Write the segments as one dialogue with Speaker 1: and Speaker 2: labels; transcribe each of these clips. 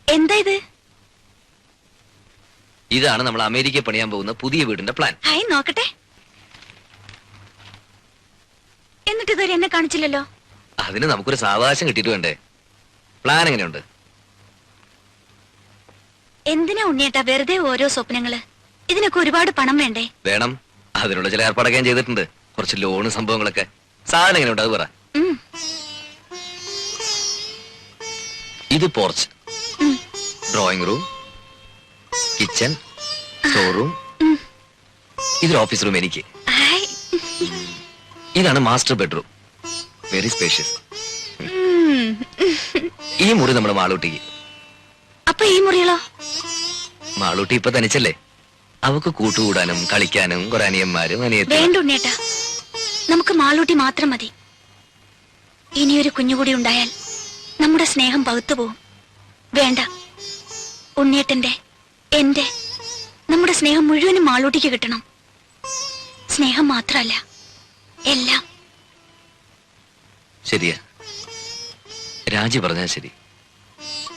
Speaker 1: എന്താ ഇത്?
Speaker 2: ഇതാണ് നമ്മൾ അമേരിക്കയിൽ പണിയാൻ പോകുന്ന പുതിയ വീടിന്റെ പ്ലാൻ.
Speaker 1: ഹായ്, നോക്കട്ടെ. എന്നിട്ട് ഇതുവരെ എന്നെ കാണിച്ചില്ലല്ലോ.
Speaker 2: അതിന് നമുക്കൊരു സാവകാശം കിട്ടിയിട്ട് വേണ്ടേ? പ്ലാൻ എങ്ങനെയുണ്ട്?
Speaker 1: എന്തിനാ ഉണ്ണിയേട്ടാ വെറുതെ ഓരോ സ്വപ്നങ്ങള്? ഇതിനൊക്കെ ഒരുപാട് പണം വേണ്ടേ?
Speaker 2: വേണം. അതിനുള്ള ചില ഏർപ്പാടൊക്കെ ഞാൻ ചെയ്തിട്ടുണ്ട്. കുറച്ച് ലോണ് സംഭവങ്ങളൊക്കെ. സാധനം എങ്ങനെയുണ്ട് അത് പറ. ഇത് porch, drawing room, kitchen, store room. ഇതൊരു ഓഫീസ് റൂം എനിക്ക്. ഇതാണ് മാസ്റ്റർ ബെഡ്റൂം, വെരി സ്പേഷ്യസ്. ഈ മുറി നമ്മുടെ മാളൂട്ടിക്ക്.
Speaker 1: അപ്പൊ ഈ മുറികളോ?
Speaker 2: മാളൂട്ടി ഇപ്പൊ തനിച്ചല്ലേ, അവക്ക് കൂട്ടുകൂടാനും കളിക്കാനും കുറെ അനിയന്മാരും
Speaker 1: വേണ്ട ഉണ്ണിയേട്ടാ, നമുക്ക് മാളൂട്ടി മാത്രം മതി. ഇനിയൊരു കുഞ്ഞുകൂടി ഉണ്ടായാൽ നമ്മുടെ സ്നേഹം പകുത്തു പോവും. വേണ്ട, ഉണ്ണിയേട്ടന്റെ, എന്റെ, നമ്മുടെ സ്നേഹം മുഴുവനും മാളൂട്ടിക്ക് കിട്ടണം. സ്നേഹം മാത്രമല്ല, എല്ലാം.
Speaker 2: ശരിയാ, രാജി പറഞ്ഞാൽ ശരി.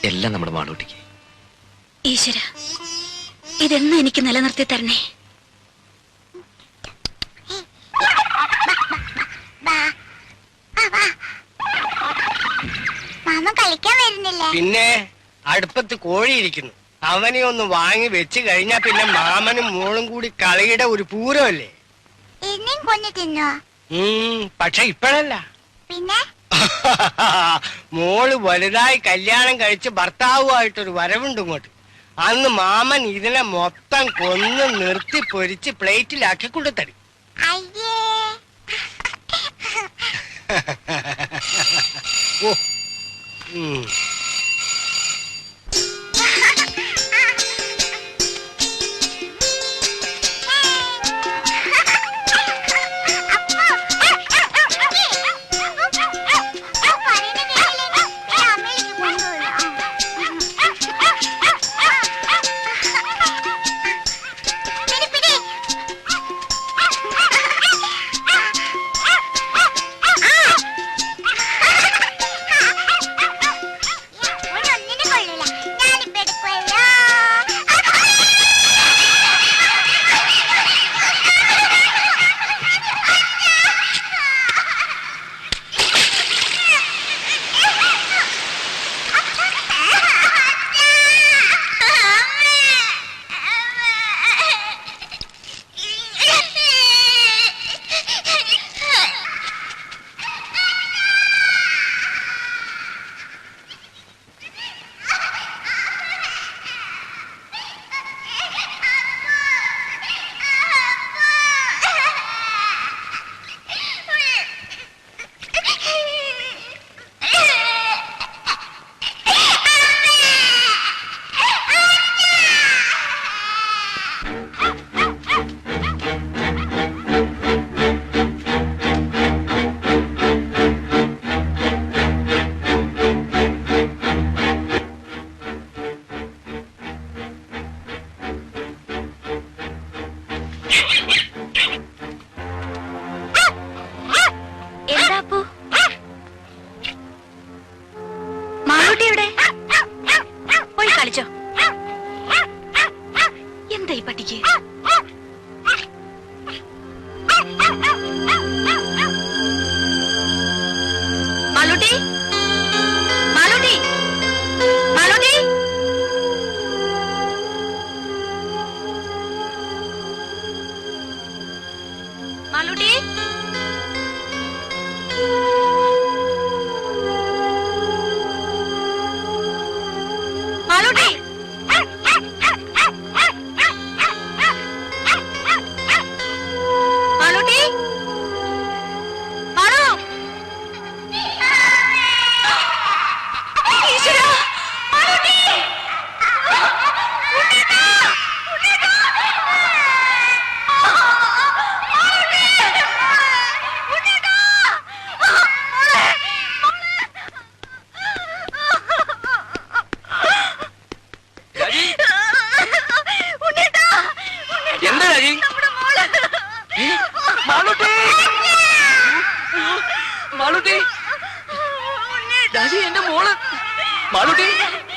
Speaker 2: എല്ലാം നമ്മുടെ മാളൂട്ടിക്ക്.
Speaker 1: ഈശ്വര, ഇതെന്നും എനിക്ക് നിലനിർത്തി തരണേ.
Speaker 3: മാമ കളിക്കാൻ വരുന്നില്ല.
Speaker 4: പിന്നെ അടുപ്പത്ത് കോഴിയിരിക്കുന്നു, അവനെ ഒന്ന് വാങ്ങി വെച്ച് കഴിഞ്ഞാ പിന്നെ മാമനും മോളും കൂടി കളിയുടെ ഒരു പൂരമല്ലേ.
Speaker 3: എന്നെയും കൊഞ്ഞു തിന്നോ?
Speaker 4: പക്ഷെ ഇപ്പോഴല്ല.
Speaker 3: പിന്നെ
Speaker 4: മോള് വലുതായി കല്യാണം കഴിച്ച് ഭർത്താവുമായിട്ടൊരു വരവുണ്ട് ഇങ്ങോട്ട്. അന്ന് മാമൻ ഇതിനെ മൊത്തം കൊന്ന് നിർത്തി പൊരിച്ച് പ്ലേറ്റിലാക്കി കൊടുത്തടി.
Speaker 3: അയ്യേ.
Speaker 4: ഓ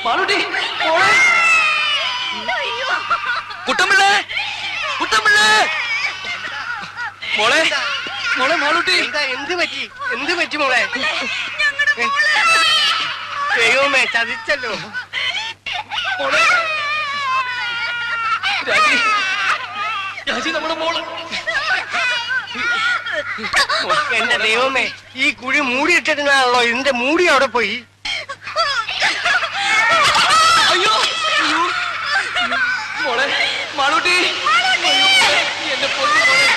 Speaker 2: മാളൂട്ടി മോളെ കുട്ടമ്പിള്ളേ കുട്ടമ്പിള്ളേ മോളെ മോളെ മാളൂട്ടി
Speaker 4: എന്താ എന്ത് പറ്റി മോളെ ദൈവമേ ചതിച്ചല്ലോ
Speaker 2: മോളെ രാജി രാജി നമ്മുടെ മോള്
Speaker 4: എന്റെ ദൈവമേ ഈ കുഴി മൂടിയിട്ടിരുന്നാണല്ലോ ഇതിന്റെ മൂടി അവിടെ പോയി
Speaker 2: അയ്യോ അയ്യോ മോളെ മാളൂട്ടി എന്റെ പൊന്നു മോളെ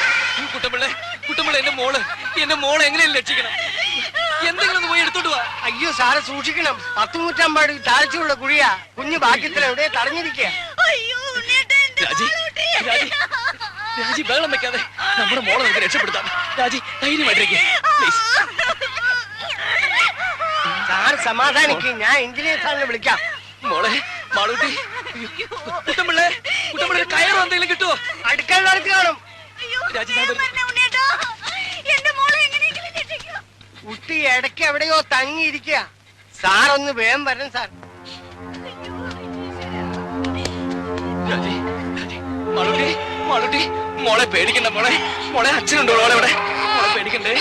Speaker 2: കുട്ടമ്പിള്ളേ കുട്ടമ്പിള്ള എന്റെ മോളെ എങ്ങനെയും രക്ഷിക്കണം എന്തെങ്കിലും ഒന്ന് പോയി എടുത്തോട്ട് വാ
Speaker 4: അയ്യോ സാറ് സൂക്ഷിക്കണം 10 നൂറ്റാമ്പാട് താഴ്ചയുള്ള കുഴിയാ കുഞ്ഞു ഭാഗ്യത്തിൽ എവിടെ തടഞ്ഞിരിക്കുക
Speaker 2: രാജി രാജി രാജി ബഹളം വെക്കാതെ നമ്മുടെ മോളെ നമുക്ക് രക്ഷപ്പെടുത്താം രാജി ധൈര്യമായിട്ടിരിക്കുക
Speaker 4: സാർ സമാധാനിക്കും ഞാൻ എഞ്ചിനീയർ സാറിനെ വിളിക്കാം
Speaker 2: മോളെ മാളൂട്ടി കുട്ടമ്പിള്ളേ കുട്ടമ്പിള്ളേ കയറോ എന്തെങ്കിലും കിട്ടുമോ
Speaker 4: അടുക്കള നടത്തി കാണും
Speaker 2: രാജി ഞാൻ വരുന്നു.
Speaker 4: കുട്ടി ഇടയ്ക്ക് എവിടെയോ തങ്ങിയിരിക്കുക സാറൊന്ന് വേഗം വരണം സാർ
Speaker 2: രാജി രാജി മാളൂട്ടി മാളൂട്ടി മോളെ പേടിക്കണ്ട മോളെ മോളെ അച്ഛനുണ്ടോ മോളെ ഇവിടെ മോളെ പേടിക്കണ്ടേ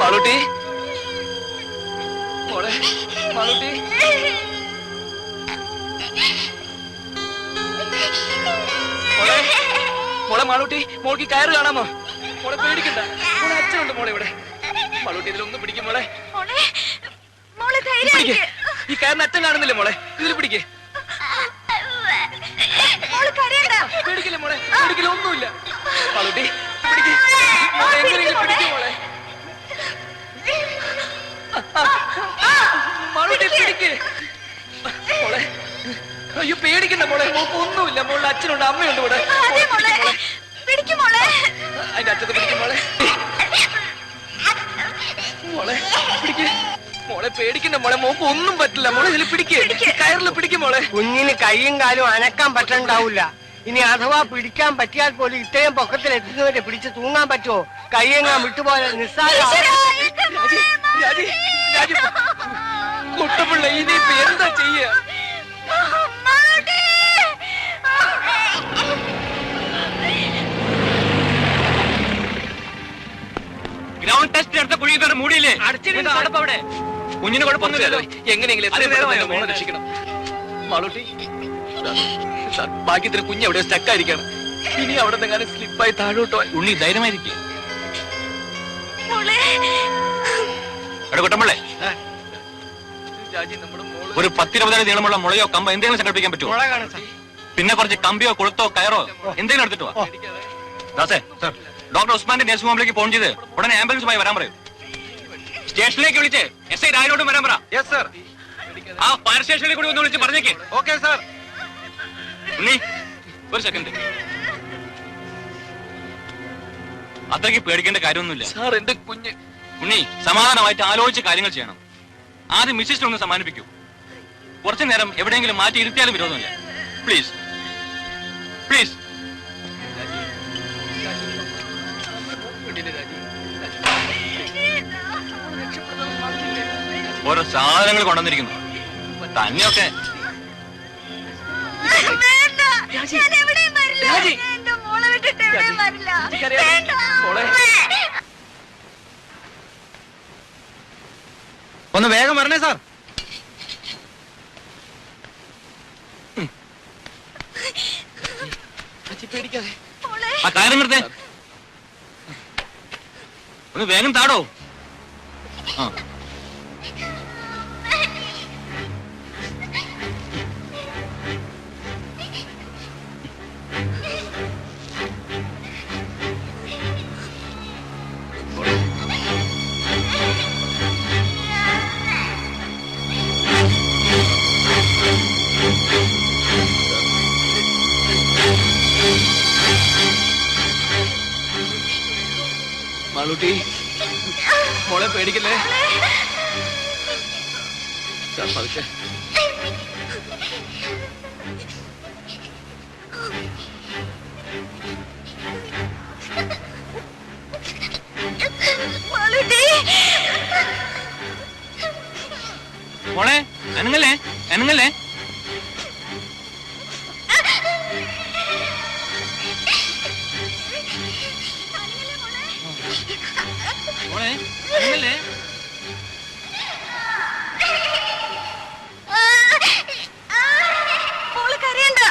Speaker 2: മാളൂട്ടി മോളെ മാളൂട്ടി മോളെ മോളെ മാളൂട്ടി മോൾക്ക് കയറ് കാണാമോ മോളെ പേടിക്കണ്ട മോളെ അച്ഛനുണ്ട് മോളെ ഇവിടെ മാളൂട്ടി ഇതിലൊന്നും പിടിക്കും മോളെ പിടിക്ക് ഈ കയറിന് അച്ഛൻ കാണുന്നില്ലേ മോളെ ഇതിൽ പിടിക്കേ പേടിക്കില്ലേ മോളെ പേടിക്കില്ല ഒന്നുമില്ല മാളൂട്ടി പിടിക്ക് മോളെ എങ്ങനെയെങ്കിലും പിടിക്കും മോളെ മാളൂട്ടി പിടിക്ക് മോളെ അയ്യോ പേടിക്കണ്ട മോളെ മോൾക്ക് ഒന്നുമില്ല മോളുടെ അച്ഛനുണ്ട് അമ്മയുണ്ട് ഇവിടെ അതിന്റെ അച്ഛത്തെ പിടിക്കും മോളെ മോളെ പിടിക്ക് മോളെ പേടിക്കണ്ട മോളെ മോക്ക് ഒന്നും പറ്റില്ല മോളെ ഇതിൽ പിടിക്ക് കയറിൽ പിടിക്കും മോളെ
Speaker 4: കുഞ്ഞിന് കൈയും കാലും അനക്കാൻ പറ്റണ്ടാവില്ല ഇനി അഥവാ പിടിക്കാൻ പറ്റിയാൽ പോലും ഇത്രയും പൊക്കത്തിൽ എത്തുന്നവരെ പിടിച്ച് തൂങ്ങാൻ പറ്റുമോ കൈയെങ്ങാൻ വിട്ടുപോലെ നിസ്സാര
Speaker 2: രാജി രാജി രാജി കുട്ടപ്പിള്ള ഇനിയിപ്പോ എന്താ ചെയ്യ
Speaker 5: ഗ്രൗണ്ട് ടെസ്റ്റ് എടുത്ത കുഴി കയറി മൂടിയില്ലേ
Speaker 2: അവിടെ
Speaker 5: കുഞ്ഞിന് കുഴപ്പമൊന്നുമില്ലല്ലോ
Speaker 2: എങ്ങനെയെങ്കിലും മോളെ രക്ഷിക്കണം മാളൂട്ടി സാർ ഭാഗ്യത്തിന് കുഞ്ഞ് എവിടെ സ്റ്റക്കായിരിക്കാണ് ഇനി അവിടെ നിന്നെങ്ങനെ സ്ലിപ്പായി താഴോട്ടോ
Speaker 5: ഉണ്ണി ധൈര്യമായിരിക്കും കുട്ടമ്പിള്ളേ
Speaker 2: രാജി നമ്മുടെ മോള്
Speaker 5: ഒരു 10-20 അടി നീളമുള്ള മുളയോ കമ്പോ എന്തെങ്കിലും സംഘടിപ്പിക്കാൻ പറ്റുമോ
Speaker 4: മുള കാണാം സാർ
Speaker 5: പിന്നെ കുറച്ച് കമ്പിയോ കൊളുത്തോ കയറോ എന്തെങ്കിലും എടുത്തിട്ട് വാ ദാസേ ഡോക്ടർ ഉസ്മാന്റെ നഴ്സിംഗ് ഹോമിലേക്ക് ഫോൺ ചെയ്ത് ഉടനെ ആംബുലൻസുമായി വരാൻ പറയൂ സ്റ്റേഷനിലേക്ക് വിളിച്ച് SI രാജോട്ടും വരാൻ പറ ആ ഫയർ സ്റ്റേഷനിൽ കൂടി ഒന്ന് വിളിച്ച് പറഞ്ഞേക്ക് ഓക്കെ സാർ ഉണ്ണി ഒരു സെക്കൻഡ് അത്രയ്ക്ക് പേടിക്കേണ്ട കാര്യമൊന്നുമില്ല
Speaker 2: സാർ എന്റെ കുഞ്ഞ്
Speaker 5: ഉണ്ണി സമാധാനമായിട്ട് ആലോചിച്ച് കാര്യങ്ങൾ ചെയ്യണം ആദ്യം മിസ്സിസ്റ്റർ ഒന്ന് സമ്മാനിപ്പിക്കൂ കുറച്ചു നേരം എവിടെയെങ്കിലും മാറ്റി ഇരുത്തിയാലും വിരോധമില്ല പ്ലീസ് പ്ലീസ് ഓരോ സാധനങ്ങൾ കൊണ്ടുവന്നിരിക്കുന്നു തന്നെയൊക്കെ ഒന്ന് വേഗം വരണേ സാർ
Speaker 2: പേടിക്കാതെ
Speaker 5: ആ കാര്യം നിർത്തേ ഒന്ന് വേഗം താടോ ആ
Speaker 2: മാളൂട്ടി മോളെ പേടിക്കല്ലേ സാർ പതുക്കെ
Speaker 5: മോളെ അനങ്ങല്ലേ അനങ്ങല്ലേ. മോളെ അനങ്ങല്ലേ.
Speaker 1: മോള് കരയണ്ട.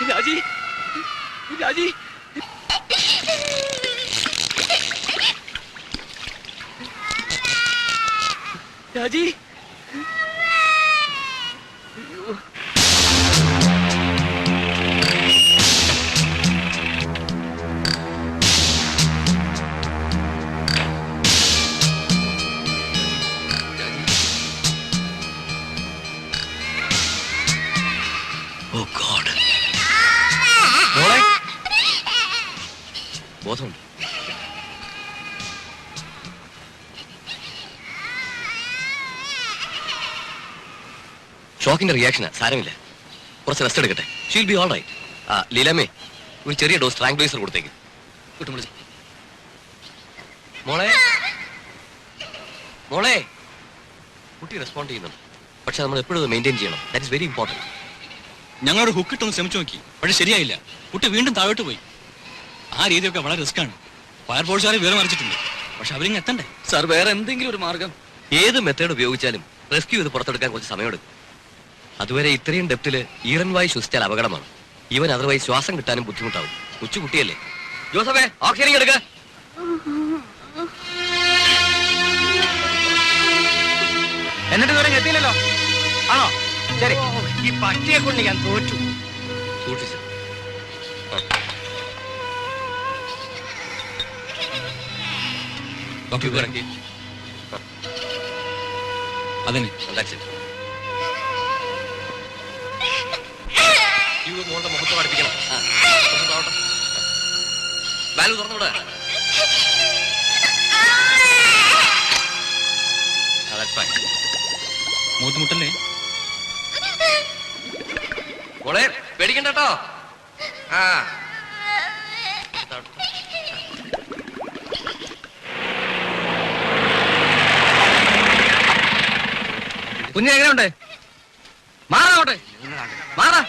Speaker 2: രാജി രാജി രാജി ഓ ഗോഡ്. മോളെ ബോധമുണ്ട്. ഷോക്കിന്റെ റിയാക്ഷനാ, സാരമില്ല. കുറച്ച് റെസ്റ്റ് എടുക്കട്ടെ. She'll be all right. ലീലാമേ, ഒരു ചെറിയ ഡോസ് ട്രാങ്ക്വൈസർ കൊടുത്തേക്ക്. കിട്ടും വിളിച്ചു. മോളെ മോളെ കുട്ടി റെസ്പോണ്ട് ചെയ്യുന്നുണ്ട്. പക്ഷെ നമ്മൾ എപ്പോഴും മെയിൻറ്റെയിൻ ചെയ്യണം. That is very important.
Speaker 5: ഞങ്ങളൊരു ഹുക്കിട്ടൊന്ന് ശ്രമിച്ചു നോക്കി, പക്ഷെ ശരിയായില്ല. കുട്ടി വീണ്ടും താഴോട്ട് പോയി. ആ രീതിയൊക്കെ വളരെ റിസ്ക്കാണ്. ഫയർഫോഴ്സുകാരെ വിവരം അറിയിച്ചിട്ടുണ്ട്, പക്ഷെ അവരിങ്ങ് എത്തണ്ടേ.
Speaker 2: സാർ, വേറെ എന്തെങ്കിലും ഒരു മാർഗം?
Speaker 5: ഏത് മെത്തേഡ് ഉപയോഗിച്ചാലും റെസ്ക്യൂ ചെയ്ത് പുറത്തെടുക്കാൻ കുറച്ച് സമയമെടുക്കും. അതുവരെ ഇത്രയും ഡെപ്തില് ഈറൻവായി ശ്വസിച്ചാൽ അപകടമാണ്. ഇവൻ അതർവൈസ് ശ്വാസം കിട്ടാനും ബുദ്ധിമുട്ടാവും. കൊച്ചുകുട്ടിയല്ലേ. ജോസഫേ, ഓക്സിജൻ എടുക്ക.
Speaker 2: എന്നിട്ട് ഇതുവരെ എത്തിയില്ലല്ലോ. ആണോ? ശരി.
Speaker 4: ഈ പട്ടിയെ കൊണ്ട് ഞാൻ തോറ്റു.
Speaker 5: സൂക്ഷിച്ച്.
Speaker 2: അതിന്
Speaker 5: മോളുടെ മുഖത്ത് പഠിപ്പിക്കണം. വാൽവ് തുറന്നുകൂടെ.
Speaker 2: മൂത്തുമുട്ടല്ലേ
Speaker 5: മോളെ, പേടിക്കണ്ട കേട്ടോ.
Speaker 2: കുഞ്ഞ് എങ്ങനെയുണ്ട്? മാറാവട്ടെ, മാറാ.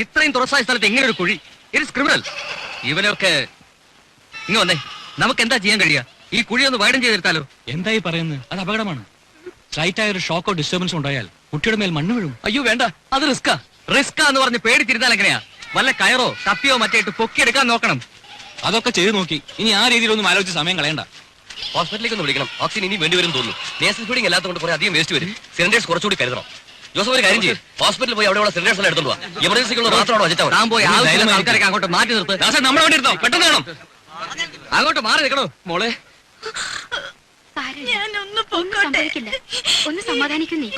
Speaker 2: ഇത്രയും തുറസായ സ്ഥലത്ത് എങ്ങനെ ഒരു കുഴി? It is criminal. ഇവനൊക്കെ ഇങ്ങ് വന്നേ. നമുക്ക് എന്താ ചെയ്യാൻ കഴിയുക? ഈ കുഴി ഒന്ന് വൈഡൻ ചെയ്തെടുത്താലോ?
Speaker 6: എന്തായി പറയുന്നത്? അത് അപകടമാണ്. സ്ലൈറ്റ് ആയ ഒരു ഷോക്കോ ഡിസ്റ്റർബൻസ് ഉണ്ടായാൽ കുട്ടിയുടെ മേൽ മണ്ണ് വീഴും.
Speaker 2: അയ്യോ വേണ്ട, അത് റിസ്കാ. റിസ്കാ എന്ന് പറഞ്ഞ് പേടിച്ചിരുന്നാൽ എങ്ങനെയാ? വല്ല കയറോ കപ്പിയോ മറ്റേട്ട് പൊക്കിയെടുക്കാൻ നോക്കണം.
Speaker 6: അതൊക്കെ ചെയ്തു നോക്കി. ഇനി ആ രീതിയിലൊന്നും ആലോചിച്ച് സമയം കളയണ്ട.
Speaker 5: ഹോസ്പിറ്റലിലേക്ക് ഒന്ന് വിളിക്കണം. ഓക്സിജൻ ഇനി വേണ്ടിവരും തോന്നുന്നു. നേഴ്സസ് ഫീഡിംഗ് അല്ലാത്തതുകൊണ്ട് കുറെ അധികം വേസ്റ്റ് വരും. സിലിണ്ടേഴ്സ് കുറച്ചുകൂടി കരുതണം. ജോസഫ് ഒരു കാര്യം ചെയ്യും, ഹോസ്പിറ്റലിൽ പോയി അവിടെയുള്ള സിലിണ്ടേഴ്സ് എല്ലാം എടുത്തോണ്ട് വാ. എമർജൻസിക്കുള്ള മാത്രമാണ് വെച്ചിട്ടാവും.
Speaker 2: താൻ പോയി ആവശ്യമുള്ള ആൾക്കാരൊക്കെ അങ്ങോട്ട് മാറ്റി നിർത്ത്.
Speaker 5: നമ്മുടെ വേണ്ടി ഇരുന്നോ, പെട്ടെന്ന് വേണം.
Speaker 2: അങ്ങോട്ട് മാറി നിൽക്കണോ മോളെ?
Speaker 1: ഞാനൊന്നും സംഭവിക്കില്ല. ഒന്ന് സമാധാനിക്കുന്നേ.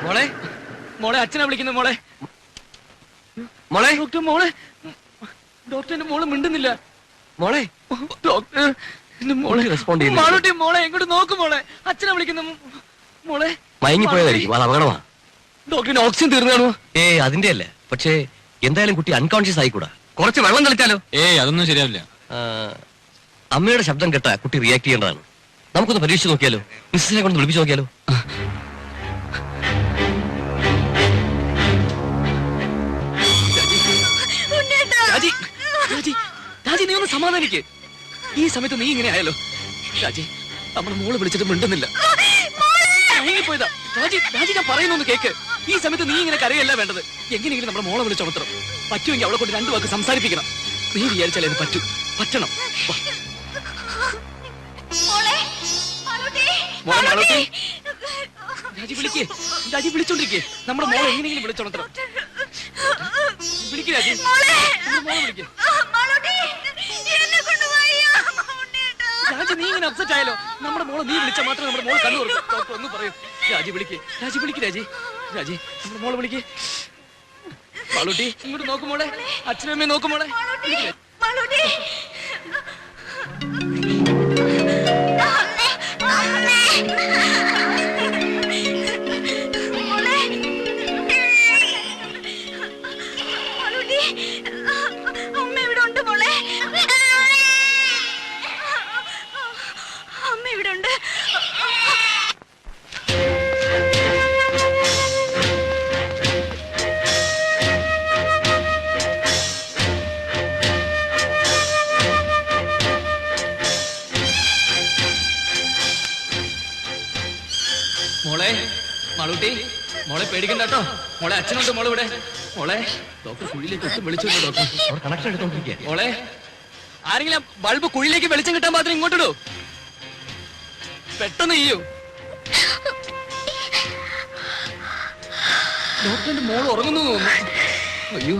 Speaker 2: മോളെ, മോളെ അച്ഛനെ വിളിക്കുന്നു. മോളെ, മോളെ ഡോക്ടർ, മോളെ ഡോക്ടറിന്റെ മോള് മിണ്ടുന്നില്ല. മോളെ ഡോക്ടർ, മോളെ റെസ്പോണ്ട് ചെയ്യുന്നു. മാളൂട്ടി, മോളെ എങ്ങോട്ട് നോക്കും. മോളെ അച്ഛനെ വിളിക്കുന്നു. മോളെ
Speaker 5: മയങ്ങിപ്പോയതായിരിക്കും, അത് അപകടമാണ്.
Speaker 2: ഡോക്ടറിന് ഓക്സിജൻ തീർന്നാണോ?
Speaker 5: അതിന്റെ അല്ല, പക്ഷേ എന്തായാലും കുട്ടി അൺകോൺഷ്യസ് ആയിക്കൂടാ.
Speaker 2: കുറച്ച് വെള്ളം കളിച്ചാലോ?
Speaker 6: അതൊന്നും ശരിയാവില്ല.
Speaker 5: അമ്മയുടെ ശബ്ദം കേട്ടാ കുട്ടി റിയാക്ട് ചെയ്യേണ്ടതാണ്. നമുക്കൊന്ന് പരീക്ഷിച്ച് നോക്കിയാലോ? മിസ്സിനെ കൊണ്ട് വിളിപ്പിച്ച് നോക്കിയാലോ?
Speaker 2: രാജി, രാജി, രാജി, നീ ഒന്ന് സമാധാനിക്ക്. ഈ സമയത്ത് നീ ഇങ്ങനെ ആയാലോ? രാജി, നമ്മുടെ മോള് വിളിച്ചിട്ട് മിണ്ടുന്നില്ല. പോയതാ. രാജി, രാജി, ഞാൻ പറയുന്നൊന്ന് കേക്ക്. ഈ സമയത്ത് നീ ഇങ്ങനെ കരയല്ല വേണ്ടത്. എങ്ങനെയെങ്കിലും നമ്മുടെ മോളെ വിളിച്ചുണർത്തണം. പറ്റുമെങ്കിൽ അവളെ കൊണ്ട് രണ്ടു വാക്ക് സംസാരിപ്പിക്കണം. നീ വിചാരിച്ചാലേ അത് പറ്റണം. രാജി വിളിക്കേ, രാജി വിളിച്ചോണ്ടിരിക്കേ. നമ്മുടെ മോളെ എങ്ങനെയെങ്കിലും വിളിച്ചുണർത്തണം. വിളിക്ക് രാജി
Speaker 1: മോളെ
Speaker 2: മോളെ വിളിക്ക്
Speaker 1: മാളൂട്ടി എന്നെ കൊണ്ടുപോയി ഉണ്ണിയേട്ടാ
Speaker 2: രാജി നീ ഇങ്ങനെ അപ്സെറ്റ് ആയാലോ നമ്മുടെ മോളെ നീ വിളിച്ചാൽ മാത്രമേ നമ്മുടെ മോളെ കണ്ണു തുറക്കൂ ഡോക്ടർ ഒന്നും പറയൂ രാജി വിളിക്ക് രാജി വിളിക്ക് രാജി രാജി നമ്മുടെ മോളെ വിളിക്ക് മാളൂട്ടി ഇങ്ങോട്ട് നോക്കും മോളെ അച്ഛനും അമ്മയും നോക്കും മോളെ വിളിക്ക്.
Speaker 1: മാളൂട്ടി മോളെ മാളൂട്ടി അമ്മ ഇവിടെ ഉണ്ട് മോളെ അമ്മ ഇവിടെ ഉണ്ട്
Speaker 2: മോളെ മാളൂട്ടി മോളെ പേടിക്കണ്ട കേട്ടോ മോളെ അച്ഛനുണ്ട് മോളെ ഇവിടെ മോളെ ഡോക്ടർ കുഴിയിലേക്ക് ഒട്ടും വിളിച്ചു ഡോക്ടർ
Speaker 6: അവർ കണക്ഷൻ എടുത്തോണ്ടിരിക്കുക.
Speaker 2: മോളെ ആരെങ്കിലും ആ ബൾബ് കുഴിയിലേക്ക് വെളിച്ചം കിട്ടാൻ മാത്രം ഇങ്ങോട്ടിടൂ പെട്ടെന്ന് ചെയ്യൂ ഡോക്ടറിന്റെ മോൾ ഉറങ്ങുന്നു തോന്നുന്നു അയ്യോ